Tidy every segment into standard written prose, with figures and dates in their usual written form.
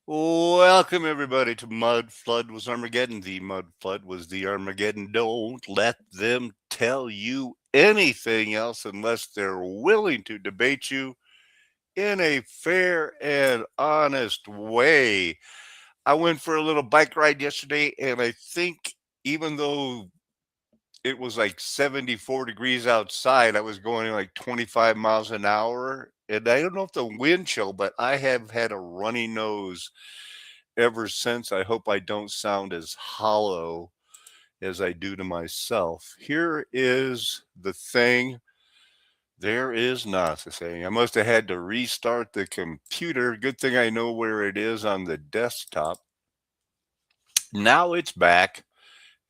Welcome everybody to Mud Flood was Armageddon. The Mud Flood was the Armageddon. Don't let them tell you anything else unless they're willing to debate you in a fair and honest way. I went for a little bike ride yesterday, and I think even though it was like 74 degrees outside, I was going like 25 miles an hour. And I don't know if the wind chill, but I have had a runny nose ever since. I hope I don't sound as hollow as I do to myself. Here is the thing. There is not the thing. I must have had to restart the computer. Good thing I know where it is on the desktop. Now it's back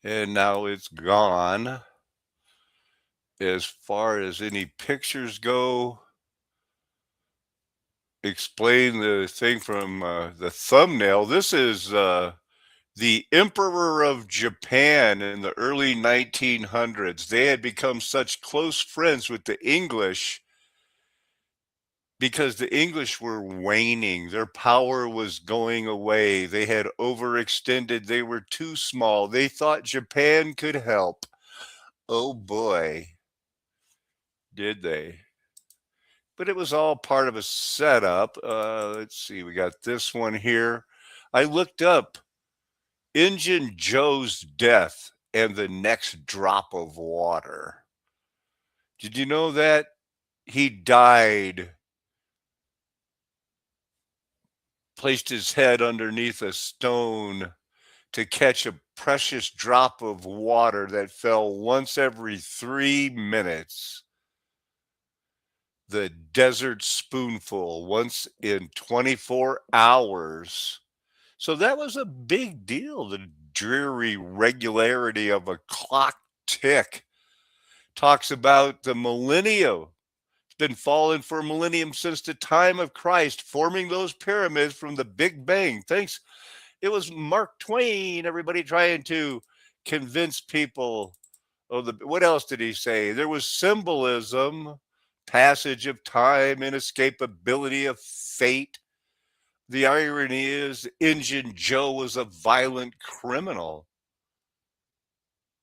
and now it's gone. As far as any pictures go, explain the thing from the thumbnail. This is the Emperor of Japan in the early 1900s. They had become such close friends with the English because the English were waning. Their power was going away. They had overextended. They were too small. They thought Japan could help. Oh boy, did they. But it was all part of a setup. Let's see, we got this one here. I looked up Injun Joe's death and the next drop of water. Did you know that he died, placed his head underneath a stone to catch a precious drop of water that fell once every 3 minutes? The desert spoonful once in 24 hours. So that was a big deal. The dreary regularity of a clock tick talks about the millennium. It's been falling for a millennium since the time of Christ, forming those pyramids from the Big Bang. Thanks. It was Mark Twain, everybody trying to convince people. Oh, what else did he say? There was symbolism, passage of time, inescapability of fate. The irony is, Injun Joe was a violent criminal,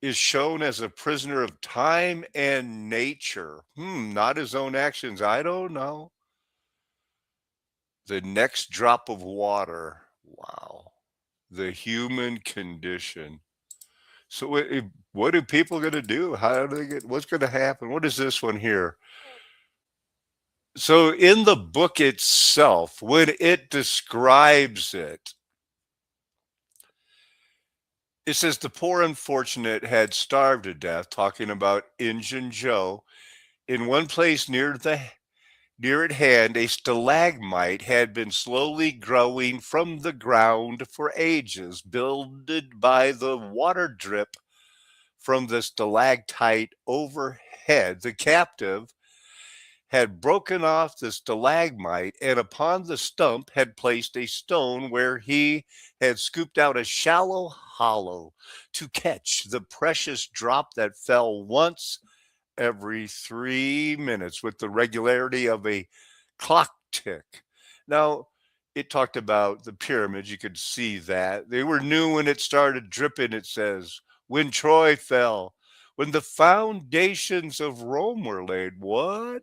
is shown as a prisoner of time and nature. Not his own actions. I don't know. The next drop of water. Wow. The human condition. So, what are people going to do? How do they get? What's going to happen? What is this one here? So, in the book itself, when it describes it, it says the poor unfortunate had starved to death, talking about Injun Joe. In one place near at hand, a stalagmite had been slowly growing from the ground for ages, builded by the water drip from the stalactite overhead. The captive had broken off the stalagmite and upon the stump had placed a stone where he had scooped out a shallow hollow to catch the precious drop that fell once every 3 minutes with the regularity of a clock tick. Now, it talked about the pyramids. You could see that. They were new when it started dripping, it says. When Troy fell, when the foundations of Rome were laid. What?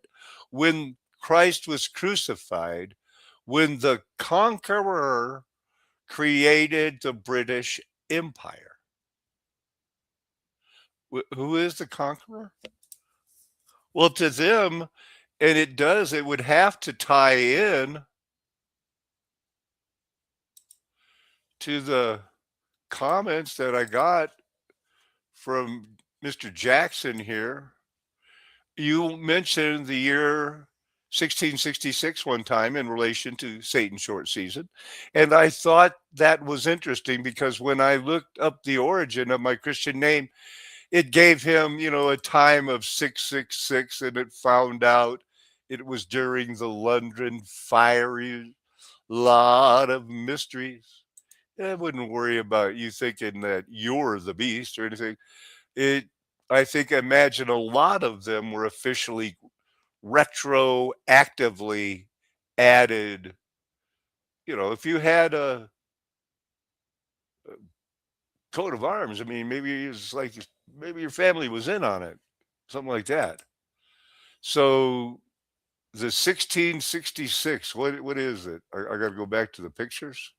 When Christ was crucified, when the conqueror created the British Empire. Who is the conqueror? Well, to them, and it does, it would have to tie in to the comments that I got from Mr. Jackson here. You mentioned the year 1666 one time in relation to Satan's short season. And I thought that was interesting because when I looked up the origin of my Christian name, it gave him, a time of 666, and it found out it was during the London fiery, lot of mysteries. I wouldn't worry about you thinking that you're the beast or anything. It, I think, imagine a lot of them were officially retroactively added if you had a coat of arms, I mean, maybe it's like maybe your family was in on it, something like that. So the 1666, what is it? I got to go back to the pictures.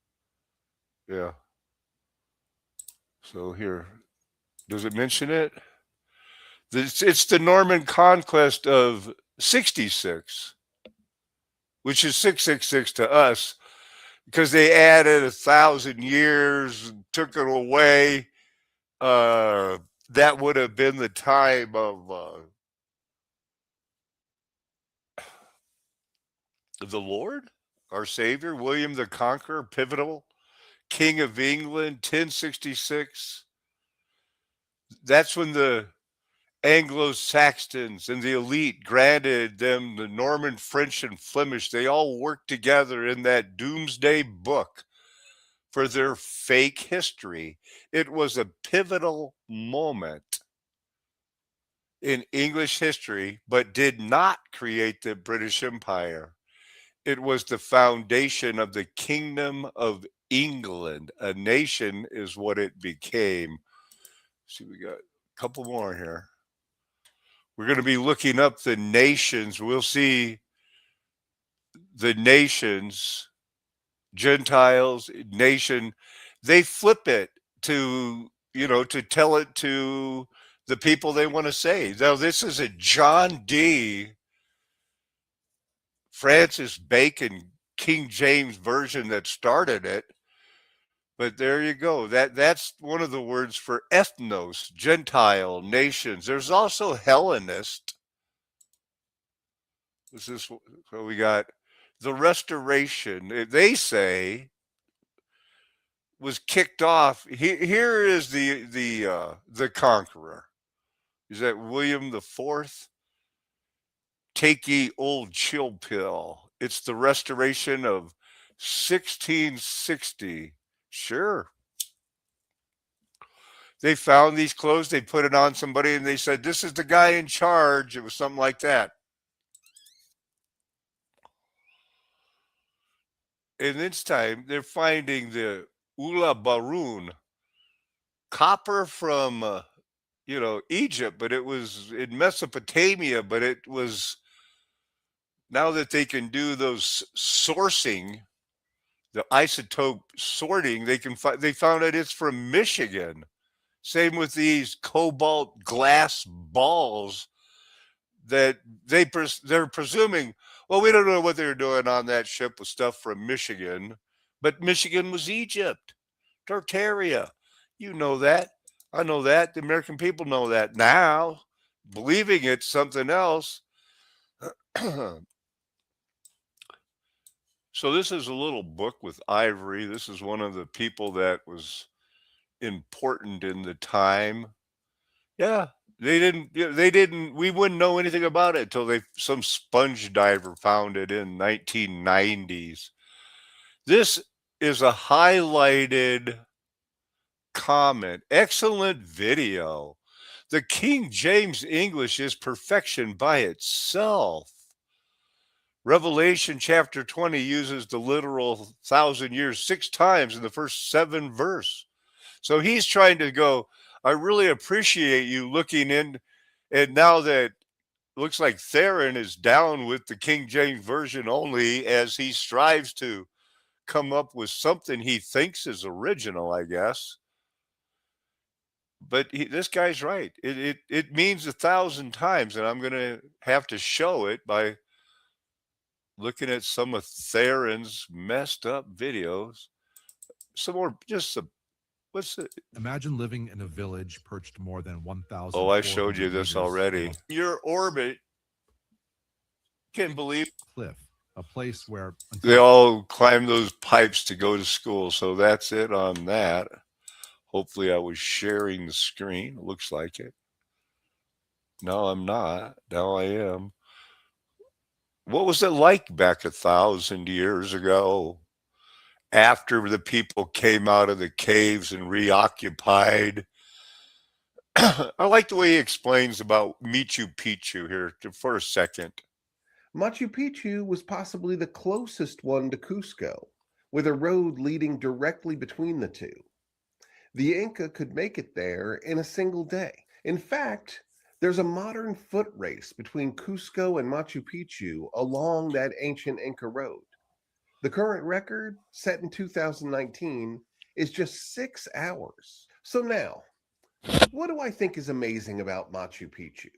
Yeah. So here, does it mention it? It's the Norman conquest of 66, which is 666 to us, because they added 1,000 years, took it away. Uh, that would have been the time of the Lord, our Savior, William the Conqueror, pivotal, King of England, 1066. That's when the Anglo-Saxons and the elite granted them the Norman, French, and Flemish. They all worked together in that doomsday book for their fake history. It was a pivotal moment in English history, but did not create the British Empire. It was the foundation of the Kingdom of England. A nation is what it became. See, we got a couple more here. We're going to be looking up the nations. We'll see the nations, Gentiles, nation. They flip it to tell it to the people they want to say. Now, this is a John D. Francis Bacon King James version that started it. But there you go. That's one of the words for ethnos, Gentile, nations. There's also Hellenist. This is what we got. The Restoration, they say, was kicked off. Here is the conqueror. Is that William the Fourth? Take ye old chill pill. It's the Restoration of 1660. Sure. They found these clothes, they put it on somebody, and they said, "This is the guy in charge." It was something like that. And this time, they're finding the Ula Barun, copper from, Egypt, but it was in Mesopotamia, but it was, now that they can do those sourcing, the isotope sorting, they found out it's from Michigan. Same with these cobalt glass balls that they're presuming. Well, we don't know what they were doing on that ship with stuff from Michigan, but Michigan was Egypt, Tartaria. You know that. I know that. The American people know that now. Believing it's something else. So this is a little book with ivory. This is one of the people that was important in the time. Yeah, they didn't we wouldn't know anything about it till some sponge diver found it in 1990s. This is a highlighted comment. Excellent video. The King James English is perfection by itself. Revelation chapter 20 uses the literal 1,000 years 6 times in the first 7 verse. So he's trying to go, I really appreciate you looking in. And now that looks like Theron is down with the King James Version only as he strives to come up with something he thinks is original, I guess. But this guy's right. It means 1,000 times, and I'm going to have to show it by looking at some of Theron's messed up videos. Some more, just some. What's it? Imagine living in a village perched more than 1,000. Oh, I showed you this already. Your orbit can believe cliff, a place where they all climb those pipes to go to school. So that's it on that. Hopefully, I was sharing the screen. It looks like it. No, I'm not. Now I am. What was it like back 1,000 years ago after the people came out of the caves and reoccupied? I like the way he explains about Machu Picchu here for a second. Machu Picchu was possibly the closest one to Cusco. with a road leading directly between the two. The Inca could make it there in a single day. In fact, there's a modern foot race between Cusco and Machu Picchu along that ancient Inca road. The current record, set in 2019, is just 6 hours. So now, what do I think is amazing about Machu Picchu?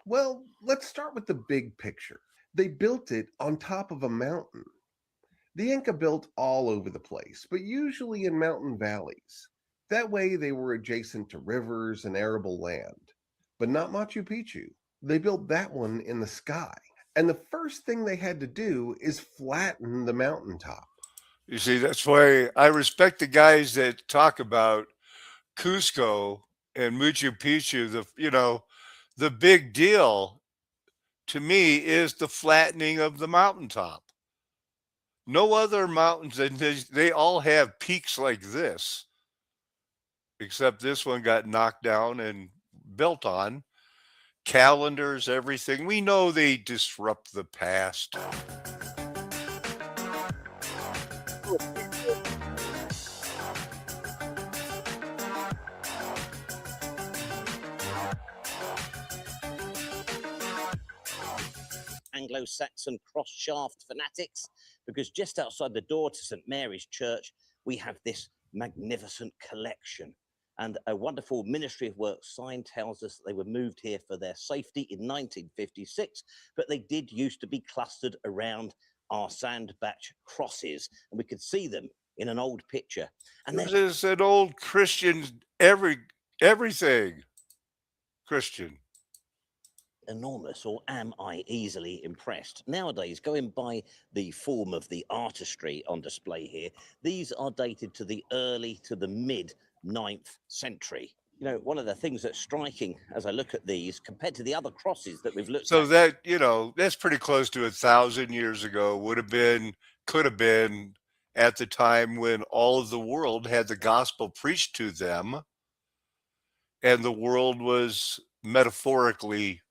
Well, let's start with the big picture. They built it on top of a mountain. The Inca built all over the place, but usually in mountain valleys. That way they were adjacent to rivers and arable land. But not Machu Picchu. They built that one in the sky. And the first thing they had to do is flatten the mountaintop. You see, that's why I respect the guys that talk about Cusco and Machu Picchu. The big deal to me is the flattening of the mountaintop. No other mountains, and they all have peaks like this, except this one got knocked down and built on. Calendars, everything. We know they disrupt the past. Anglo-Saxon cross-shaft fanatics, because just outside the door to St. Mary's Church, we have this magnificent collection. And a wonderful Ministry of Works sign tells us that they were moved here for their safety in 1956, but they did used to be clustered around our sandbach crosses, and we could see them in an old picture. And This is an old Christian, everything Christian. Enormous, or am I easily impressed? Nowadays, going by the form of the artistry on display here, these are dated to the early to the mid 9th century. You know, one of the things that's striking as I look at these compared to the other crosses that we've looked So at. that's pretty close to 1,000 years ago. Could have been at the time when all of the world had the gospel preached to them, and the world was metaphorically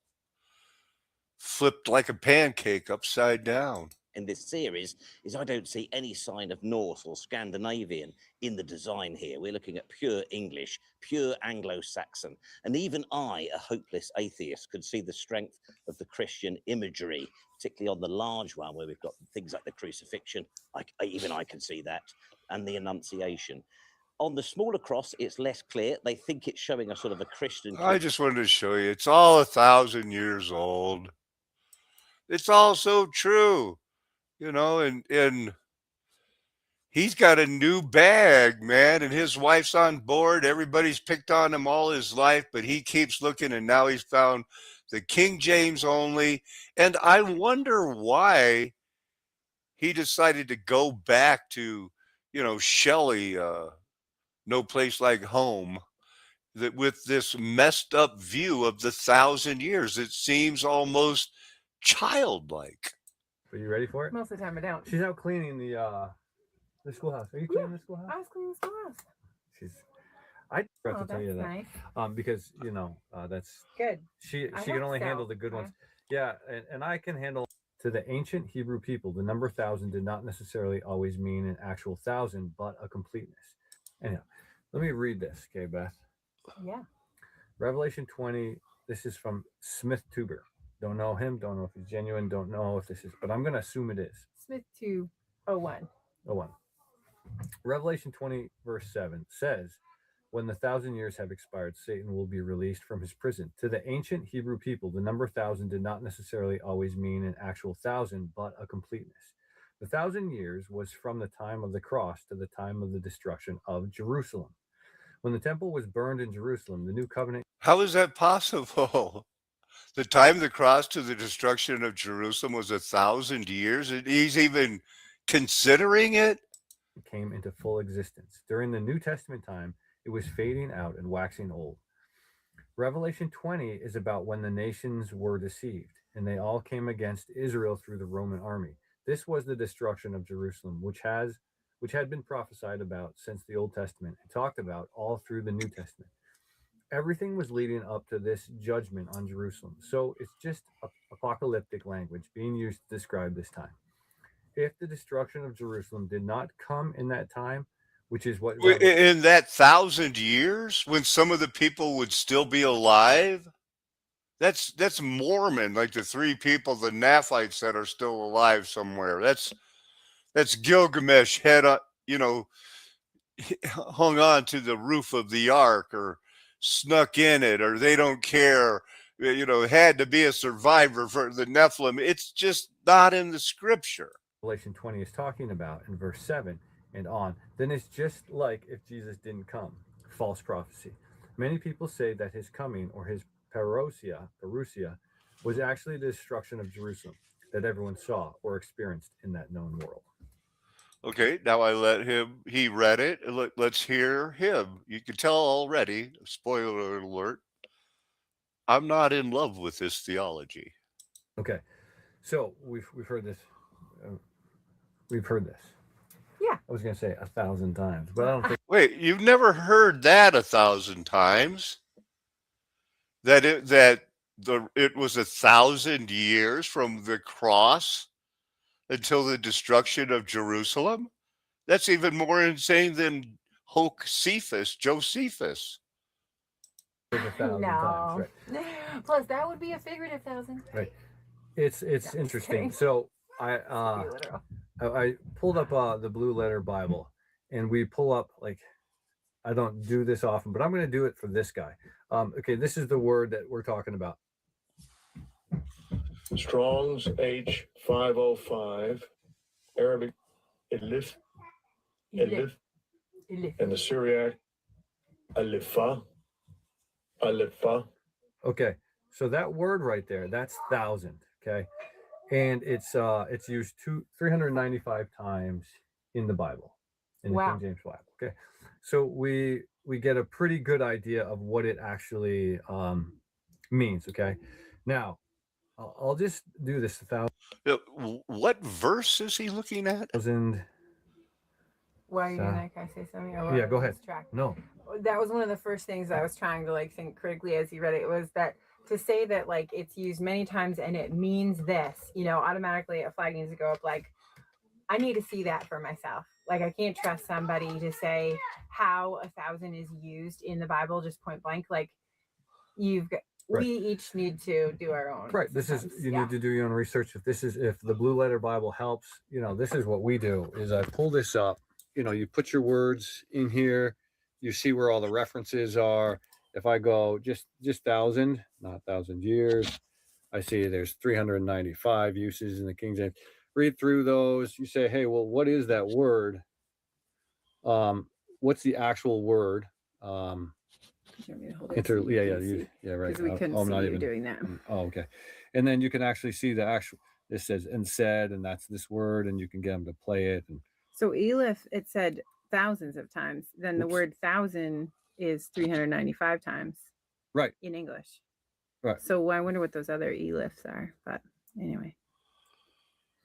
flipped like a pancake upside down. In this series is I don't see any sign of Norse or Scandinavian in the design here. We're looking at pure English, pure Anglo-Saxon. And even I, a hopeless atheist, could see the strength of the Christian imagery, particularly on the large one where we've got things like the crucifixion. Even I can see that, and the Annunciation. On the smaller cross, it's less clear. They think it's showing a sort of a Christian. I just wanted to show you, it's all 1,000 years old. It's all so true, and he's got a new bag, man, and his wife's on board. Everybody's picked on him all his life, but he keeps looking, and now he's found the King James only. And I wonder why he decided to go back to, Shelley, No Place Like Home, that with this messed up view of the 1,000 years. It seems almost childlike. Are you ready for it? Most of the time I don't. She's out cleaning the schoolhouse. Are you cleaning the schoolhouse? I was cleaning the schoolhouse. I forgot Oh, to tell you that's that. nice. Because that's Good. she I can hope only so. handle the good Okay. ones. Yeah, and I can handle. To the ancient Hebrew people, the number 1,000 did not necessarily always mean an actual 1,000, but a completeness. Anyhow, let me read this, okay, Beth? Yeah. Revelation 20. This is from Smith Tuber. Don't know him. Don't know if he's genuine. Don't know if this is, but I'm going to assume it is. Smith 201. Oh, one. Revelation 20, verse 7 says, when the 1,000 years have expired, Satan will be released from his prison. To the ancient Hebrew people, the number 1,000 did not necessarily always mean an actual 1,000, but a completeness. The 1,000 years was from the time of the cross to the time of the destruction of Jerusalem. When the temple was burned in Jerusalem, the new covenant. How is that possible? The time of the cross to the destruction of Jerusalem was 1,000 years, and he's even considering it? Came into full existence. During the New Testament time, it was fading out and waxing old. Revelation 20 is about when the nations were deceived, and they all came against Israel through the Roman army. This was the destruction of Jerusalem, which had been prophesied about since the Old Testament and talked about all through the New Testament. Everything was leading up to this judgment on Jerusalem. So it's just apocalyptic language being used to describe this time. if the destruction of Jerusalem did not come in that time, which is what In that 1,000 years, when some of the people would still be alive, that's Mormon, like the three people, the Nephites that are still alive somewhere. That's Gilgamesh head up, hung on to the roof of the ark or snuck in it, or they don't care, had to be a survivor for the Nephilim. It's just not in the scripture. Revelation 20 is talking about in verse 7 and on, then it's just like if Jesus didn't come. False prophecy. Many people say that his coming, or his parousia, was actually the destruction of Jerusalem that everyone saw or experienced in that known world. Okay, now he read it. Let's hear him. You can tell already, spoiler alert, I'm not in love with this theology. Okay, so we've heard this. We've heard this. Yeah. I was going to say 1,000 times, but I don't think. Wait, you've never heard that 1,000 times? That it was 1,000 years from the cross until the destruction of Jerusalem? That's even more insane than Josephus. 1,000 times, right? Plus, that would be a figurative 1,000. Right. It's just interesting. kidding. So Be literal. I pulled up the Blue Letter Bible, and we pull up, like, I don't do this often, but I'm going to do it for this guy. Okay, this is the word that we're talking about. Strong's H505, Arabic Elif, Elif. and the Syriac Alifa. Okay, so that word right there, that's 1,000. Okay, and it's used 395 times in the Bible, in the King James Bible. Okay, so we get a pretty good idea of what it actually means. Okay, now I'll just do this 1,000. What verse is he looking at? Why are you doing that? Can I say something? Yeah, go ahead. No. That was one of the first things I was trying to think critically as you read it, was that to say that it's used many times and it means this, automatically a flag needs to go up. I need to see that for myself. I can't trust somebody to say how 1,000 is used in the Bible, just point blank. You've got, right. We each need to do our own. Right. This is, you need to do your own research. If the Blue Letter Bible helps, this is what we do is I pull this up, you put your words in here, you see where all the references are. If I go just 1,000, not 1,000 years, I see there's 395 uses in the King James. Read through those. You say, hey, well, what is that word? What's the actual word? Yeah, right. Right. We couldn't I'm see not you even doing that. Oh, okay. And then you can actually see the actual. This says and said, and that's this word, and you can get them to play it. And so Elif, it said thousands of times. Then the word 1,000 is 395 times. Right. In English. Right. So I wonder what those other Elifs are. But anyway.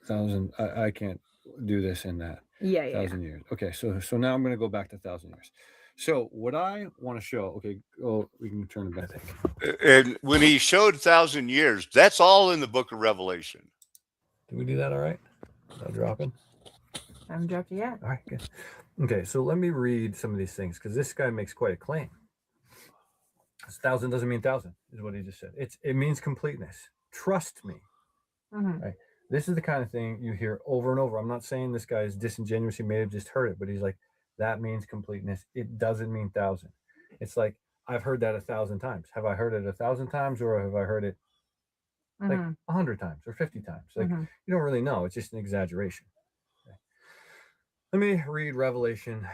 1,000. I can't do this in that. Yeah. 1,000 years. Okay. So now I'm going to go back to 1,000 years. So what I want to show. Okay. Oh, we can turn it back. And when he showed 1,000 years, that's all in the book of Revelation. Did we do that all right? Not dropping? I haven't dropped it yet. All right, good. Okay, so let me read some of these things because this guy makes quite a claim. 1,000 doesn't mean 1,000, is what he just said. It means completeness. Trust me. Mm-hmm. Right? This is the kind of thing you hear over and over. I'm not saying this guy is disingenuous. He may have just heard it, but he's like, that means completeness. It doesn't mean 1,000. It's like, I've heard that 1,000 times. Have I heard it 1,000 times, or have I heard it 100 times or 50 times? You don't really know. It's just an exaggeration. Okay. Let me read Revelation,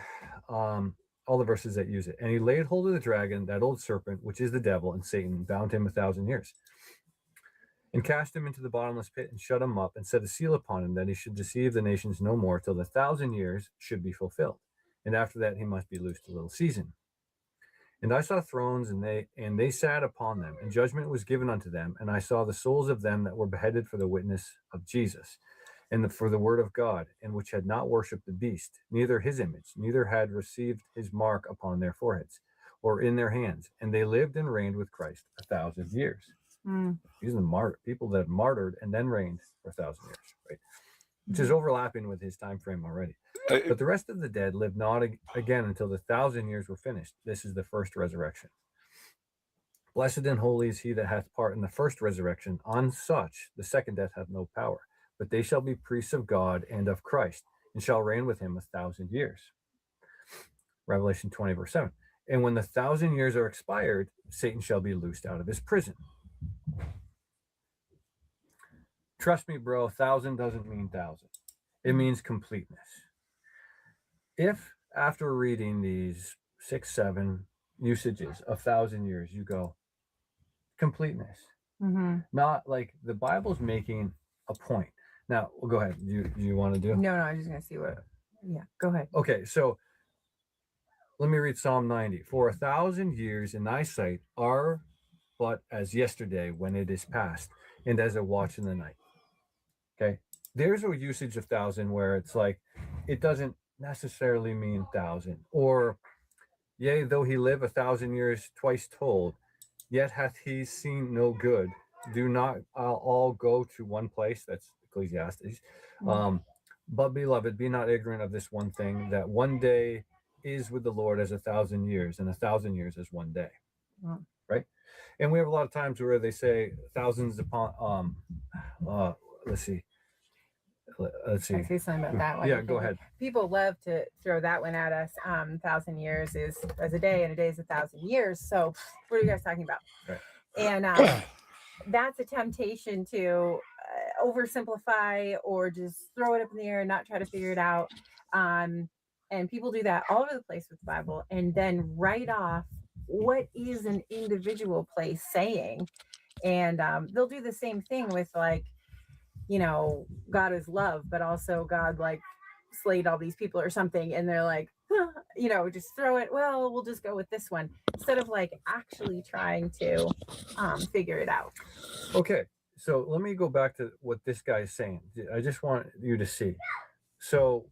all the verses that use it. And he laid hold of the dragon, that old serpent, which is the devil and Satan, and bound him 1,000 years, and cast him into the bottomless pit, and shut him up, and set a seal upon him, that he should deceive the nations no more, till the 1,000 years should be fulfilled. And after that he must be loosed a little season. And I saw thrones, and they sat upon them, and judgment was given unto them. And I saw the souls of them that were beheaded for the witness of Jesus, and for the word of God, and which had not worshipped the beast, neither his image, neither had received his mark upon their foreheads or in their hands. And they lived and reigned with Christ 1,000 years. These are the people that martyred and then reigned for 1,000 years. Right. which is overlapping with his time frame already. But the rest of the dead lived not again until the 1,000 years were finished. This is the first resurrection. Blessed and holy is he that hath part in the first resurrection. On such the second death hath no power, but they shall be priests of God and of Christ, and shall reign with him 1,000 years. Revelation 20, verse 7. And when the 1,000 years are expired, Satan shall be loosed out of his prison. Trust me, bro, 1,000 doesn't mean 1,000. It means completeness. If after reading these 6, 7 usages of 1,000 years, you go, completeness. Mm-hmm. Not like the Bible's making a point. Now, well, go ahead. You want to do? No, I'm just gonna see what. Yeah, go ahead. Okay, so let me read Psalm 90. For 1,000 years in thy sight are but as yesterday when it is past, and as a watch in the night. Okay, there's a usage of 1,000 where it's like it doesn't necessarily mean 1,000. Or, yea, though he live 1,000 years twice told, yet hath he seen no good. Do not all go to one place. That's Ecclesiastes. But beloved, be not ignorant of this one thing, that one day is with the Lord as 1,000 years, and 1,000 years as one day. Right? And we have a lot of times where they say thousands upon let's see. Can I say something about that one? Yeah, go ahead. People love to throw that one at us. 1,000 years is as a day, and a day is 1,000 years. So what are you guys talking about? Right. And that's a temptation to oversimplify or just throw it up in the air and not try to figure it out. And people do that all over the place with the Bible, and then write off what is an individual place saying. And they'll do the same thing with, like, you know, God is love, but also God like slayed all these people or something. And they're like, you know, just throw it. Well, we'll just go with this one instead of like actually trying to figure it out. Okay. So let me go back to what this guy is saying. I just want you to see. So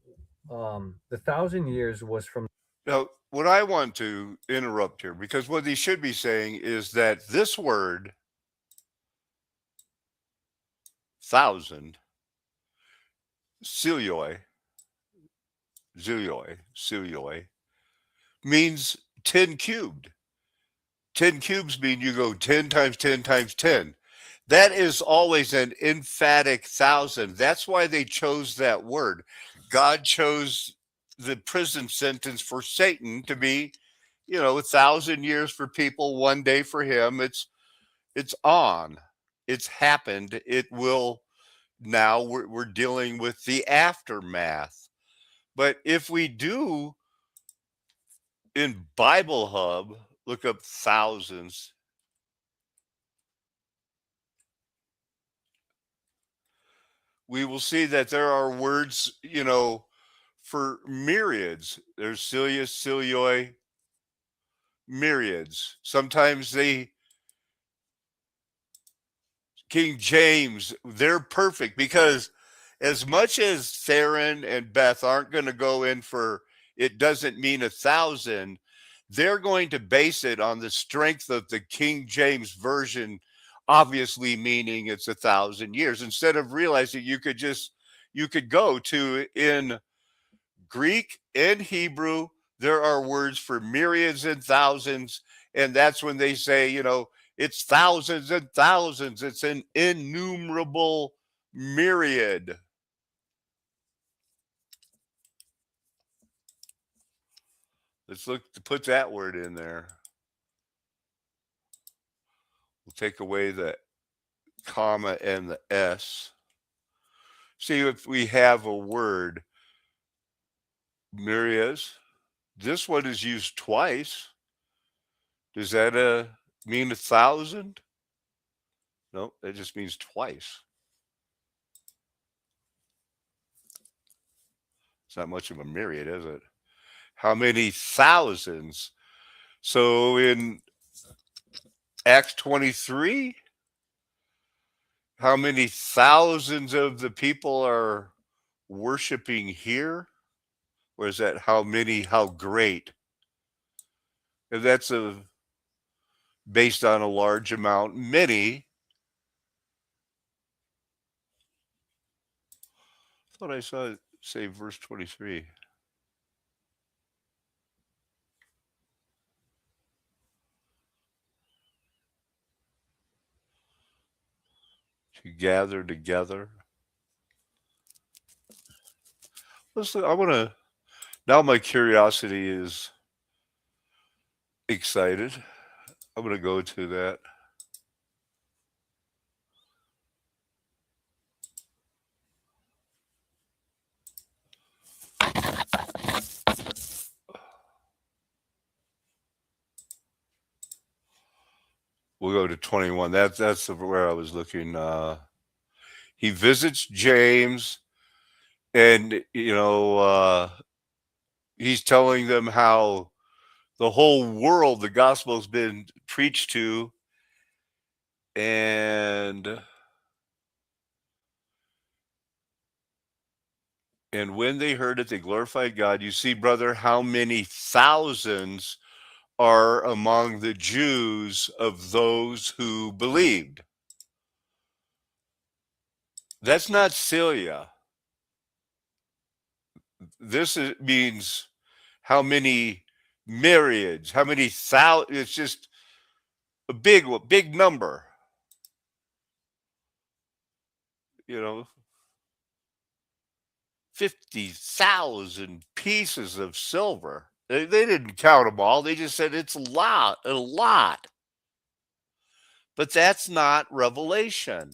the 1,000 years was from. Now, what I want to interrupt here, because what he should be saying is that this word, 1,000, Cilioi, means 10 cubed. 10 cubes mean you go 10 times 10 times 10. That is always an emphatic 1,000. That's why they chose that word. God chose the prison sentence for Satan to be, 1,000 years for people, one day for him. It's on. It's happened. It will. Now we're dealing with the aftermath. But if we do in Bible Hub, look up thousands. We will see that there are words, for myriads. There's Cilia, Cilioi, myriads. Sometimes King James, they're perfect because as much as Theron and Beth aren't going to go in for it doesn't mean 1,000, they're going to base it on the strength of the King James Version, obviously meaning it's 1,000 years, instead of realizing you could go to in Greek and Hebrew, there are words for myriads and thousands, and that's when they say, it's thousands and thousands. It's an innumerable myriad. Let's look to put that word in there. We'll take away the comma and the S. See if we have a word, myriads. This one is used twice. Does that mean 1,000? No, that just means twice. It's not much of a myriad, is it? How many thousands? So in Acts 23, how many thousands of the people are worshiping here? Or is that how great? If that's based on a large amount, many. thought I saw it say verse 23. To gather together. Let's look, I want to, now my curiosity is excited. I'm going to go to that. We'll go to 21. That's where I was looking. He visits James, and he's telling them how the whole world the gospel's been preached to, and when they heard it, they glorified God. You see, brother, how many thousands are among the Jews of those who believed. That's not Celia. This means how many myriads, how many thousands. It's just a big number. 50,000 pieces of silver. They didn't count them all. They just said it's a lot. But that's not revelation.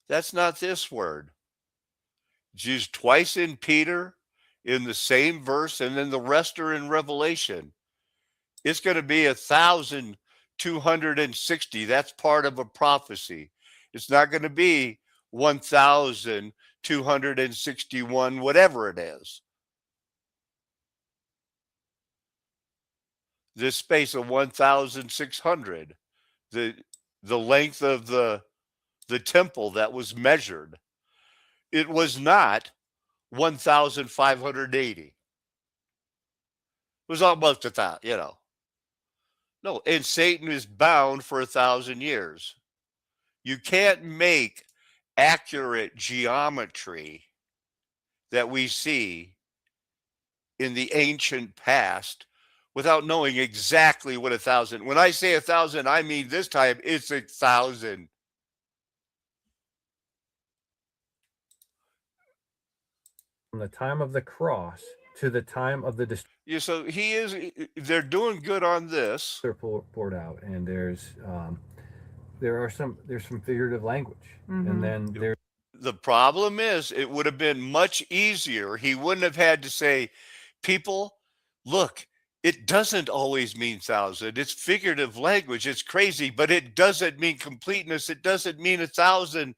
That's not this word. It's used twice in Peter in the same verse, and then the rest are in Revelation. It's going to be 1,260. That's part of a prophecy. It's not going to be 1,261, whatever it is. This space of 1,600, the length of the temple that was measured, it was not 1,580. It was almost 1,000, No, and Satan is bound for 1,000 years. You can't make accurate geometry that we see in the ancient past without knowing exactly what 1,000. When I say 1,000, I mean this time it's 1,000. From the time of the cross to the time of the Yeah, so they're doing good on this. they're poured out, and there's some figurative language, and then there's The problem is it would have been much easier. He wouldn't have had to say, people, look, it doesn't always mean 1,000. It's figurative language. It's crazy, but it doesn't mean completeness. It doesn't mean 1,000.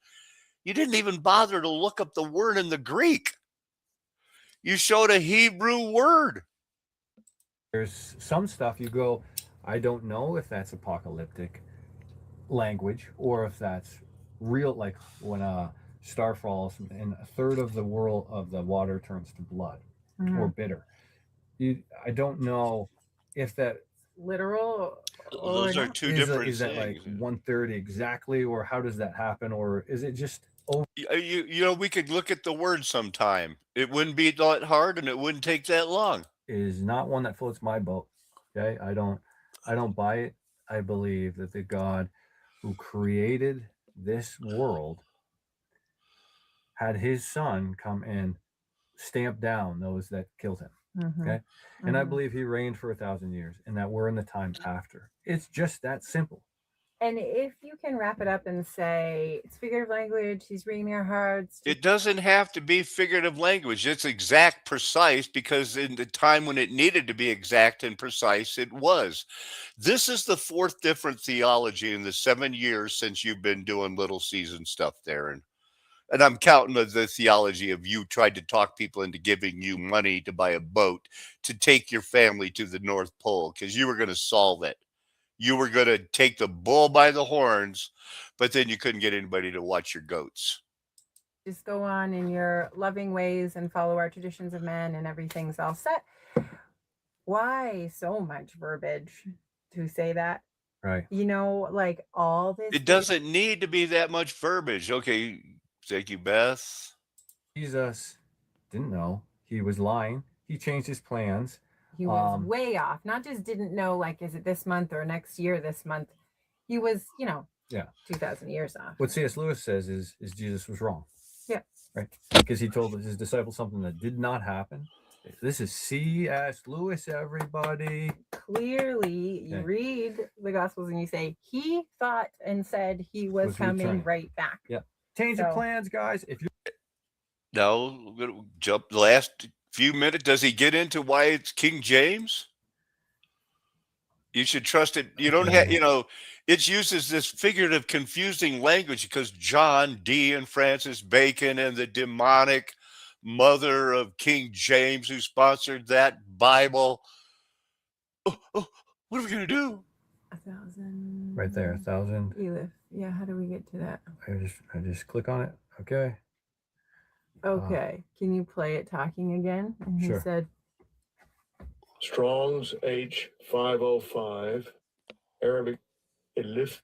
You didn't even bother to look up the word in the Greek. You showed a Hebrew word. there's some stuff you go, I don't know if that's apocalyptic language or if that's real, like when a star falls and a third of the world of the water turns to blood or bitter. I don't know if that Literal. Those or are not. two different is that things. like 1/3 exactly, or how does that happen, or is it just We could look at the word sometime. It wouldn't be that hard, and it wouldn't take that long. is not one that floats my boat. Okay, I don't buy it. I believe that the God who created this world had his son come and stamp down those that killed him. Okay, and I believe he reigned for 1,000 years, and that we're in the time after. It's just that simple. And if you can wrap it up and say it's figurative language, he's reading our hearts. It doesn't have to be figurative language. It's exact, precise, because in the time when it needed to be exact and precise, it was. This is the fourth different theology in the 7 years since you've been doing little season stuff there. And I'm counting the theology of you tried to talk people into giving you money to buy a boat to take your family to the North Pole because you were going to solve it. You were going to take the bull by the horns, but then you couldn't get anybody to watch your goats. Just go on in your loving ways and follow our traditions of men, and everything's all set. Why so much verbiage to say that? Right. You know, like all this. It doesn't need to be that much verbiage. Okay, thank you, Beth. Jesus didn't know. He was lying. He changed his plans. He was way off. Not just didn't know, like, is it this month or next year this month? He was, 2,000 years off. What C.S. Lewis says is Jesus was wrong. Yeah. Right. Because he told his disciples something that did not happen. This is C.S. Lewis, everybody. Clearly, you read the Gospels and you say, he thought and said he was coming returning. right back. Yeah. Change of plans, guys. If you No, we're gonna jump the last few minutes. Does he get into why it's King James? You should trust it. You don't have, it's used as this figurative, confusing language because John D. and Francis Bacon and the demonic mother of King James who sponsored that Bible. Oh, what are we going to do? 1,000. right there, 1,000. Elif. Yeah, how do we get to that? I just click on it. Okay. Okay. Can you play it talking again? And he Sure. said, Strong's H505, Arabic Elif,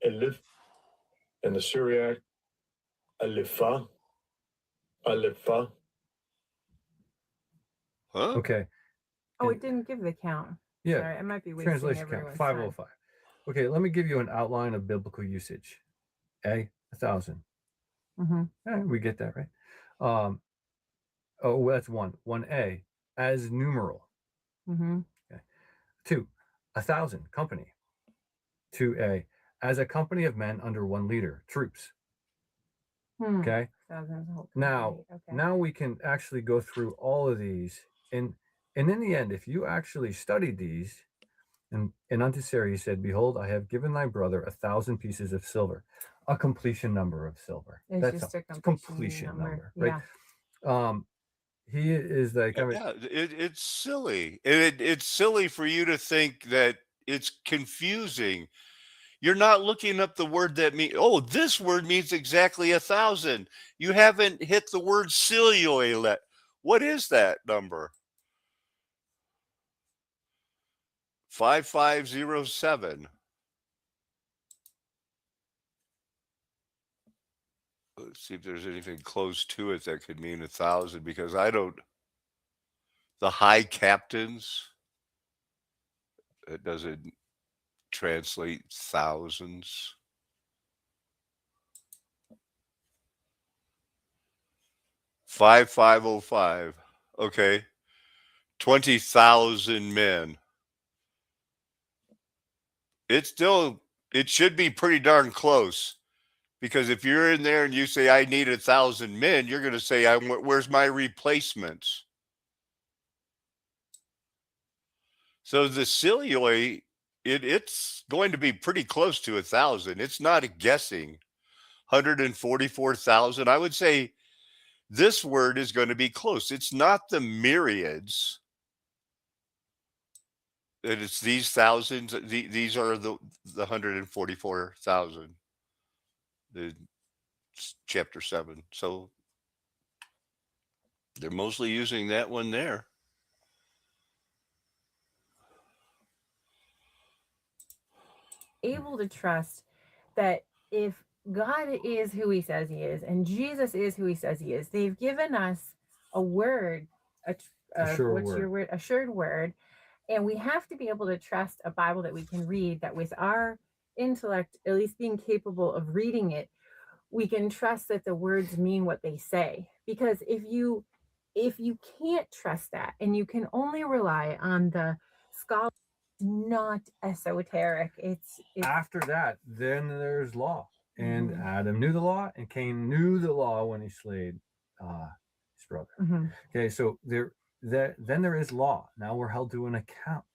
and the Syriac Alifa. Huh? Okay. oh, it didn't give the count. Yeah. Sorry, I might be wasting Translation count everyone's 505. Okay, let me give you an outline of biblical usage. A 1,000. time. We get that, right? Oh, that's one. 1A as numeral. Mm-hmm. 2, 1,000 company. 2A as a company of men under one leader, troops. Hmm. Okay. Thousands, whole Now, company. Okay. now we can actually go through all of these, and in the end, if you actually studied these, and unto Sarah he said, "Behold, I have given thy brother 1,000 pieces of silver," a completion number of silver. It's That's just a it's completion number, number. right? He is like, I mean, Yeah, it's silly. It's silly for you to think that it's confusing. You're not looking up the word that means, oh, this word means exactly 1,000. You haven't hit the word cilioi yet. What is that number? 5507. Let's see if there's anything close to it that could mean 1,000 because I don't. The high captains, it doesn't translate thousands. $5,505. Okay. 20,000 men. It should be pretty darn close. Because if you're in there and you say, I need 1,000 men, you're going to say, where's my replacements? So the cilioi, it's going to be pretty close to 1,000. It's not a guessing. 144,000. I would say this word is going to be close. It's not the myriads. That it's these thousands. These are the 144,000. The chapter 7. So they're mostly using that one there. Able to trust that if God is who he says he is and Jesus is who he says he is, they've given us a word, assured word, and we have to be able to trust a Bible that we can read, that with our intellect, at least being capable of reading it, we can trust that the words mean what they say. Because if you can't trust that and you can only rely on the scholar, not esoteric, it's after that, then there's law, and Adam knew the law, and Cain knew the law when he slayed his brother. Okay, so then there is law. Now we're held to an account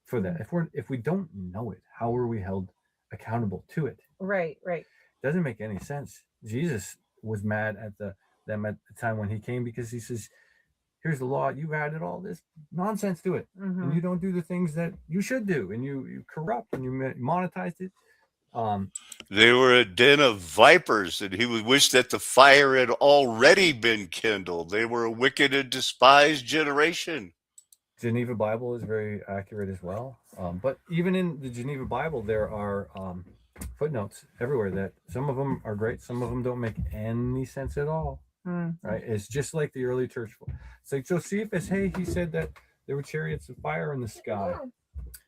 for that. If we don't know it, how are we held accountable to it? Right. Doesn't make any sense. Jesus was mad at them at the time when he came because he says, here's the law, you've added all this nonsense to it, and you don't do the things that you should do, and you corrupt, and you monetized it. They were a den of vipers, and he would wish that the fire had already been kindled. They were a wicked and despised generation. Geneva Bible is very accurate as well. But even in the Geneva Bible, there are footnotes everywhere that some of them are great, some of them don't make any sense at all. Right? It's just like the early church. It's like Josephus, hey, he said that there were chariots of fire in the sky.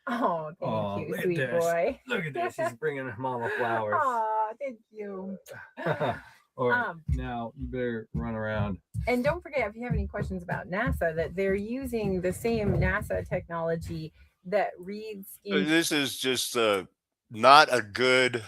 Oh, thank you, look at sweet this. boy. Look at this. He's bringing mama flowers. Oh, thank you. All right, now you better run around. And don't forget, if you have any questions about NASA, that they're using the same NASA technology that reads in. This is just not a good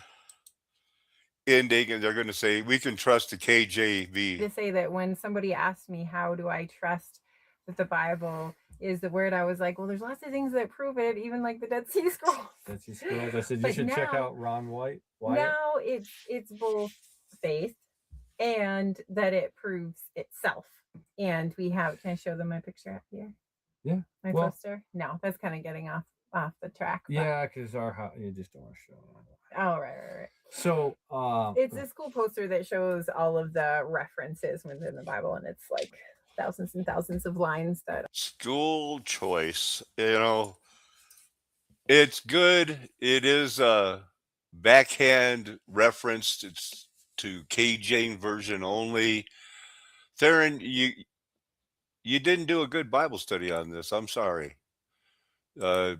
ending, and they're going to say we can trust the KJV. To say that when somebody asked me, how do I trust that the Bible is the word, I was like, well, there's lots of things that prove it, even like the Dead Sea Scrolls. Dead Sea Scrolls. I said you But should check now- out Ron Wyatt. Now it's both faith and that it proves itself. And we have, can I show them my picture up here? Yeah. My Well- poster? No, that's kind of getting off the track. but- Yeah, because our house, you just don't want to show it. Oh, right. So It's this cool poster that shows all of the references within the Bible, and it's like thousands and thousands of lines that. School choice, it's good. It is a backhand reference. It's to KJ version only. Theron, you didn't do a good Bible study on this. I'm sorry. There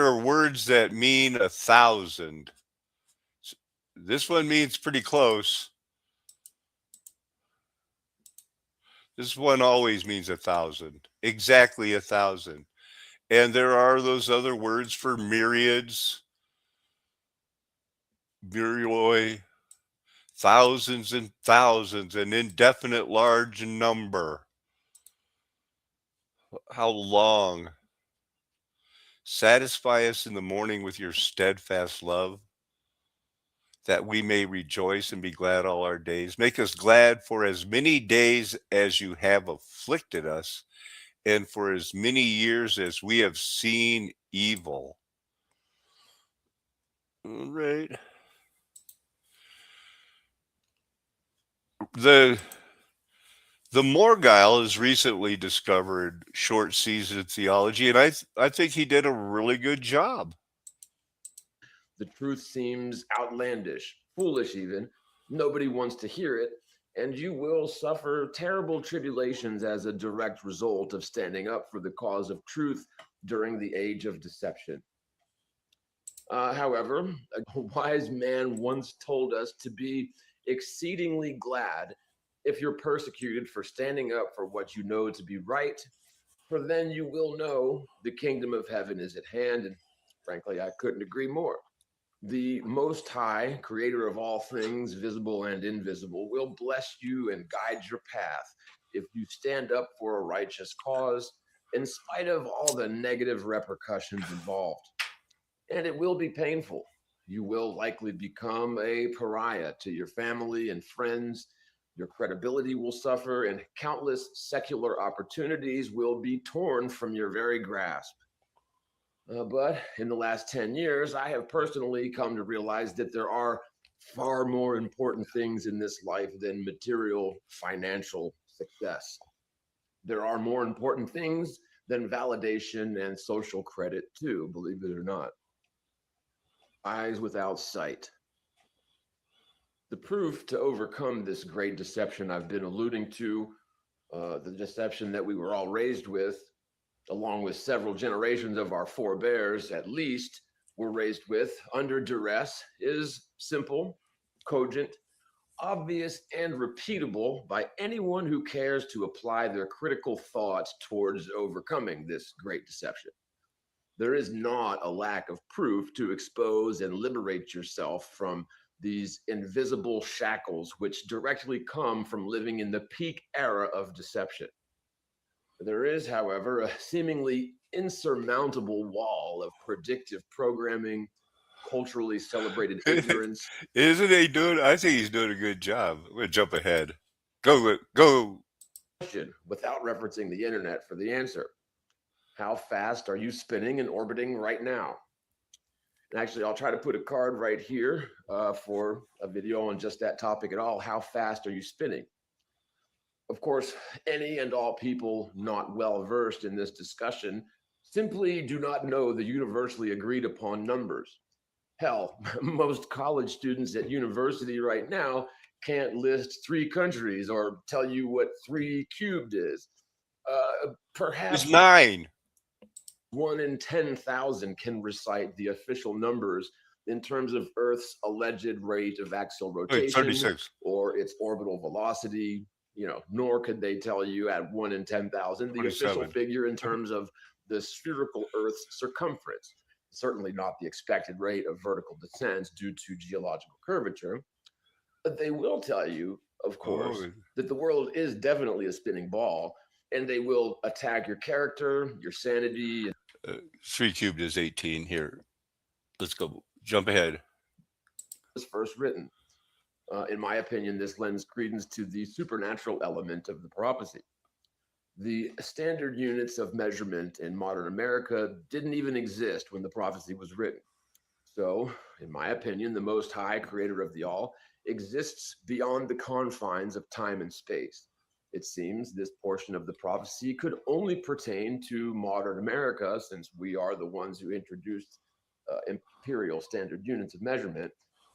are words that mean 1,000. This one means pretty close. This one always means 1,000, exactly 1,000. And there are those other words for myriads, myrioi, thousands and thousands, an indefinite large number. How long? Satisfy us in the morning with your steadfast love, that we may rejoice and be glad all our days. Make us glad for as many days as you have afflicted us, and for as many years as we have seen evil. All right. The Morgile has recently discovered short season theology, and I think he did a really good job. The truth seems outlandish, foolish even. Nobody wants to hear it, and you will suffer terrible tribulations as a direct result of standing up for the cause of truth during the age of deception. However, a wise man once told us to be exceedingly glad if you're persecuted for standing up for what you know to be right, for then you will know the kingdom of heaven is at hand. And frankly, I couldn't agree more. The Most High, creator of all things, visible and invisible, will bless you and guide your path if you stand up for a righteous cause, in spite of all the negative repercussions involved. And it will be painful. You will likely become a pariah to your family and friends. Your credibility will suffer, and countless secular opportunities will be torn from your very grasp. But in the last 10 years, I have personally come to realize that there are far more important things in this life than material financial success. There are more important things than validation and social credit, too, believe it or not. Eyes without sight. The proof to overcome this great deception I've been alluding to, the deception that we were all raised with, along with several generations of our forebears at least, were raised with under duress, is simple, cogent, obvious, and repeatable by anyone who cares to apply their critical thoughts towards overcoming this great deception. There is not a lack of proof to expose and liberate yourself from these invisible shackles which directly come from living in the peak era of deception. There is, however, a seemingly insurmountable wall of predictive programming, culturally celebrated ignorance. Isn't he doing? I think he's doing a good job. I'm going to jump ahead. Go. Question without referencing the internet for the answer. How fast are you spinning and orbiting right now? And actually, I'll try to put a card right here for a video on just that topic at all. How fast are you spinning? Of course, any and all people not well versed in this discussion simply do not know the universally agreed upon numbers. Hell, most college students at university right now can't list 3 countries or tell you what 3 cubed is. It's Perhaps 9. 1 in 10,000 can recite the official numbers in terms of Earth's alleged rate of axial Wait, rotation 36. or its orbital velocity. Nor could they tell you at 1 in 10,000 the official 27. figure in terms of the spherical Earth's circumference. Certainly not the expected rate of vertical descent due to geological curvature. But they will tell you, of course, Oh, that the world is definitely a spinning ball, and they will attack your character, your sanity. 3 cubed is 18 here. Let's go. Jump ahead. Was first written. In my opinion, this lends credence to the supernatural element of the prophecy. The standard units of measurement in modern America didn't even exist when the prophecy was written. So, in my opinion, the Most High, creator of the all, exists beyond the confines of time and space. It seems this portion of the prophecy could only pertain to modern America, since we are the ones who introduced imperial standard units of measurement.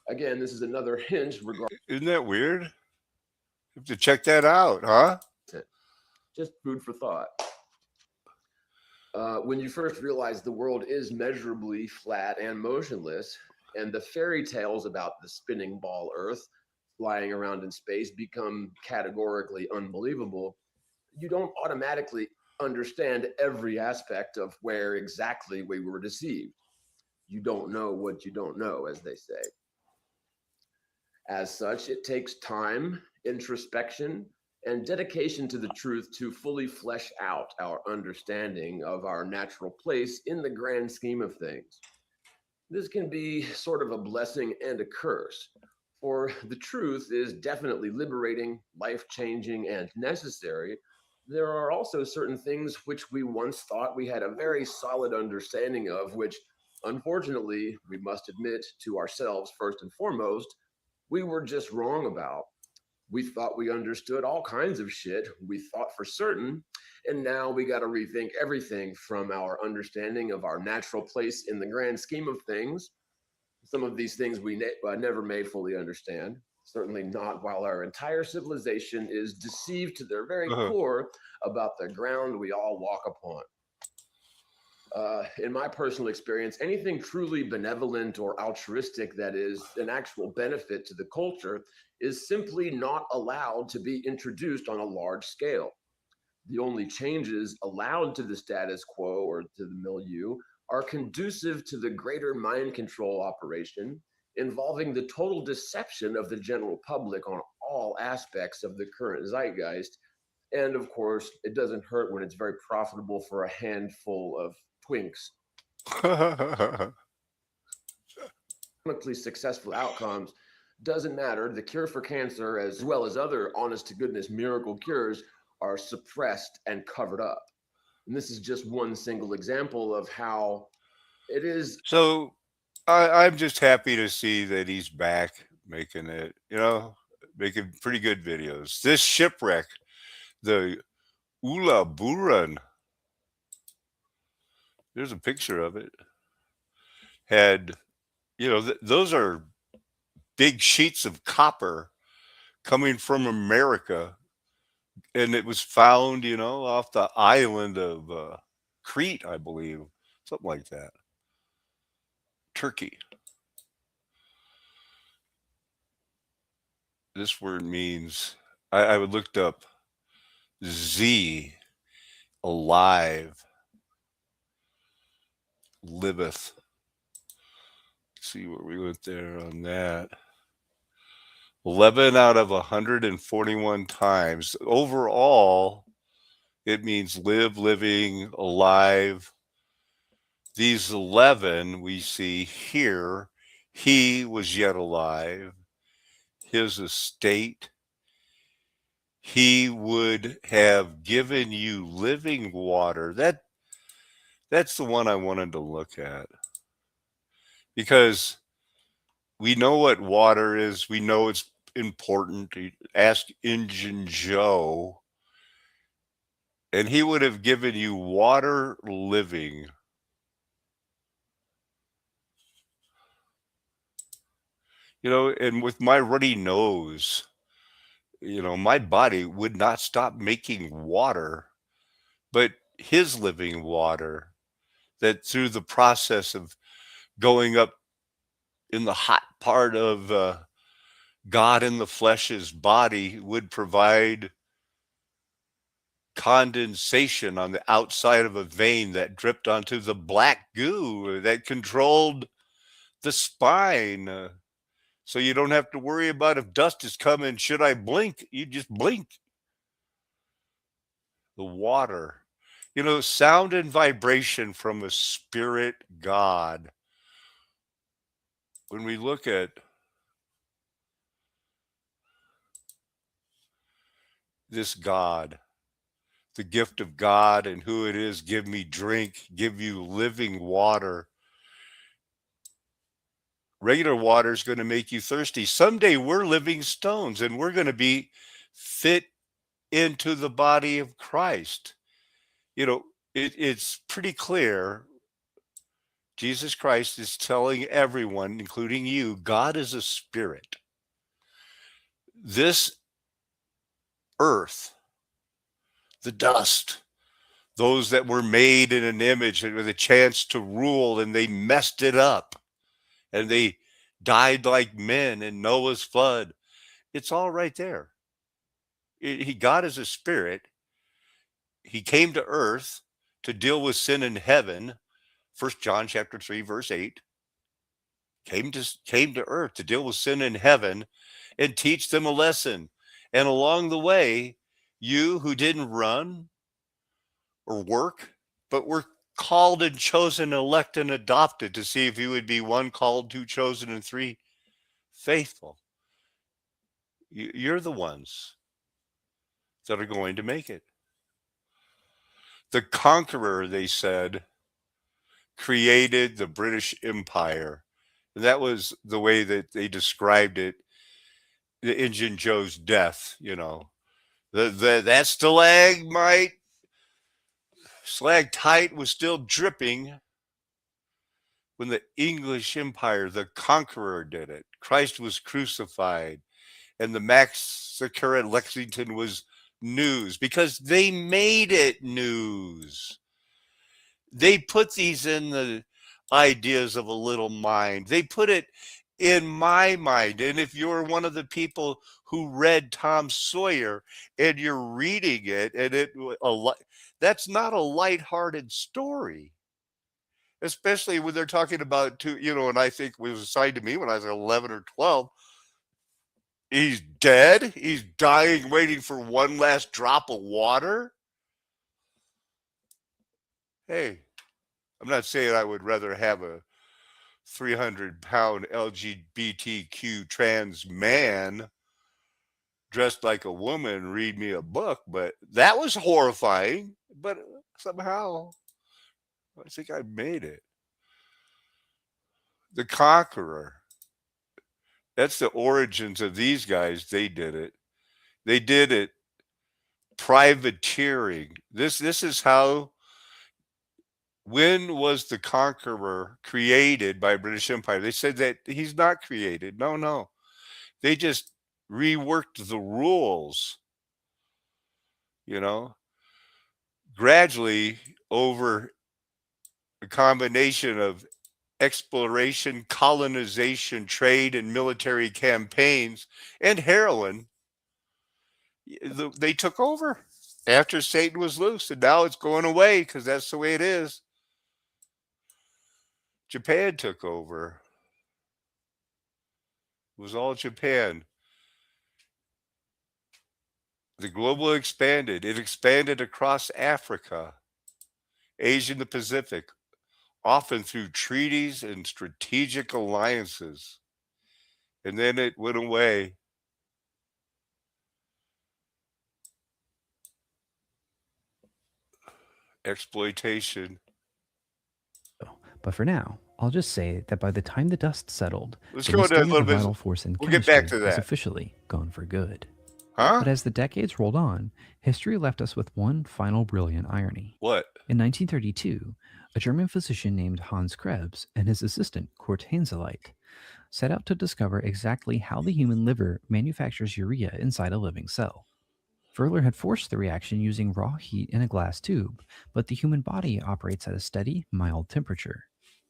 Again, this is another hint regarding Isn't that weird? You have to check that out, huh? just food for thought. When you first realize the world is measurably flat and motionless, and the fairy tales about the spinning ball Earth flying around in space become categorically unbelievable, you don't automatically understand every aspect of where exactly we were deceived. You don't know what you don't know, as they say. As such, it takes time, introspection, and dedication to the truth to fully flesh out our understanding of our natural place in the grand scheme of things. This can be sort of a blessing and a curse, for the truth is definitely liberating, life-changing, and necessary. There are also certain things which we once thought we had a very solid understanding of, which, unfortunately, we must admit to ourselves first and foremost, we were just wrong about. We thought we understood all kinds of shit. We thought for certain, and now we got to rethink everything from our understanding of our natural place in the grand scheme of things. Some of these things we never may fully understand. Certainly not while our entire civilization is deceived to their very core about the ground we all walk upon. In my personal experience, anything truly benevolent or altruistic that is an actual benefit to the culture is simply not allowed to be introduced on a large scale. The only changes allowed to the status quo or to the milieu are conducive to the greater mind control operation involving the total deception of the general public on all aspects of the current zeitgeist. And of course, it doesn't hurt when it's very profitable for a handful of twinks. Economically successful outcomes doesn't matter. The cure for cancer, as well as other honest to goodness miracle cures, are suppressed and covered up. And this is just one single example of how it is. So I'm just happy to see that he's back making it, making pretty good videos. This shipwreck, the Ula Buran, there's a picture of it, had, those are big sheets of copper coming from America. And it was found, off the island of Crete, I believe, something like that. Turkey. This word means, I looked up Z, alive, liveth. Let's see where we went there on that. 11 out of 141 times. Overall, it means live, living, alive. These 11 we see here, he was yet alive, his estate, he would have given you living water. That's the one I wanted to look at. Because we know what water is, we know it's important. Ask Injun Joe, and he would have given you water living. You know, and with my runny nose, you know, my body would not stop making water, but his living water, that through the process of going up in the hot part of God in the flesh's body, would provide condensation on the outside of a vein that dripped onto the black goo that controlled the spine. So you don't have to worry about if dust is coming. Should I blink? You just blink. The water, you know, sound and vibration from a spirit God. When we look at this God, the gift of God, and who it is, give me drink, give you living water. Regular water is going to make you thirsty. Someday we're living stones and we're going to be fit into the body of Christ. You know, it's pretty clear. Jesus Christ is telling everyone, including you, God is a spirit. This earth, the dust, those that were made in an image and with a chance to rule, and they messed it up. And they died like men in Noah's flood. It's all right there. God is a spirit. He came to earth to deal with sin in heaven. 1 John chapter 3, verse 8. Came to earth to deal with sin in heaven and teach them a lesson. And along the way, you who didn't run or work, but were called and chosen, elect and adopted to see if you would be one called, two chosen, and three faithful. You're the ones that are going to make it. The conqueror, they said, created the British Empire. That was the way that they described it. The Injun Joe's death, you know, that stalagmite was still dripping when the English Empire, the conqueror, did it. Christ was crucified, and the massacre at Lexington was news because they made it news. They put these in the ideas of a little mind. They put it in my mind. And if you're one of the people who read Tom Sawyer and you're reading it, and that's not a lighthearted story, especially when they're talking about and I think it was assigned to me when I was 11 or 12. He's dead. He's dying, waiting for one last drop of water. Hey, I'm not saying I would rather have a 300-pound LGBTQ trans man dressed like a woman read me a book, but that was horrifying. But somehow, I think I made it. The conqueror. That's the origins of these guys. They did it. They did it privateering. This is how. When was the conqueror created by British Empire? They said that he's not created. No. They just reworked the rules, gradually over a combination of exploration, colonization, trade, and military campaigns, and heroin. They took over after Satan was loose, and now it's going away because that's the way it is. Japan took over. It was all Japan. The global expanded. It expanded across Africa, Asia, and the Pacific, often through treaties and strategic alliances. And then it went away. Exploitation. But for now, I'll just say that by the time the dust settled, Let's the go into a mystery little of the bit. vital force in We'll get back chemistry to was that. officially gone for good. Huh? But as the decades rolled on, history left us with one final brilliant irony. What? In 1932, a German physician named Hans Krebs and his assistant Kurt Hanseleit set out to discover exactly how the human liver manufactures urea inside a living cell. Wöhler had forced the reaction using raw heat in a glass tube, but the human body operates at a steady, mild temperature.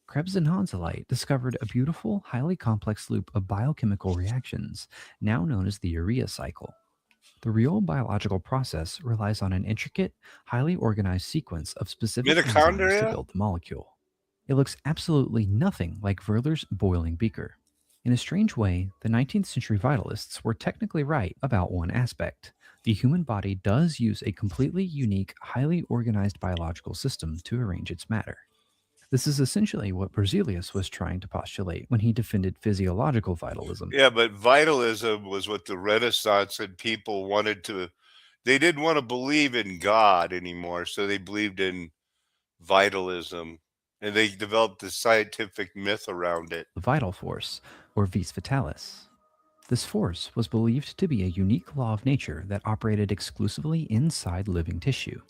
Krebs and Hanseleit discovered a beautiful, highly complex loop of biochemical reactions, now known as the urea cycle. The real biological process relies on an intricate, highly organized sequence of specific enzymes to Mitochondria? build the molecule. It looks absolutely nothing like Wöhler's boiling beaker. In a strange way, the 19th century vitalists were technically right about one aspect. The human body does use a completely unique, highly organized biological system to arrange its matter. This is essentially what Berzelius was trying to postulate when he defended physiological vitalism. Yeah, but vitalism was what the Renaissance and people wanted to. They didn't want to believe in God anymore, so they believed in vitalism, and they developed the scientific myth around it. The vital force, or vis vitalis. This force was believed to be a unique law of nature that operated exclusively inside living tissue.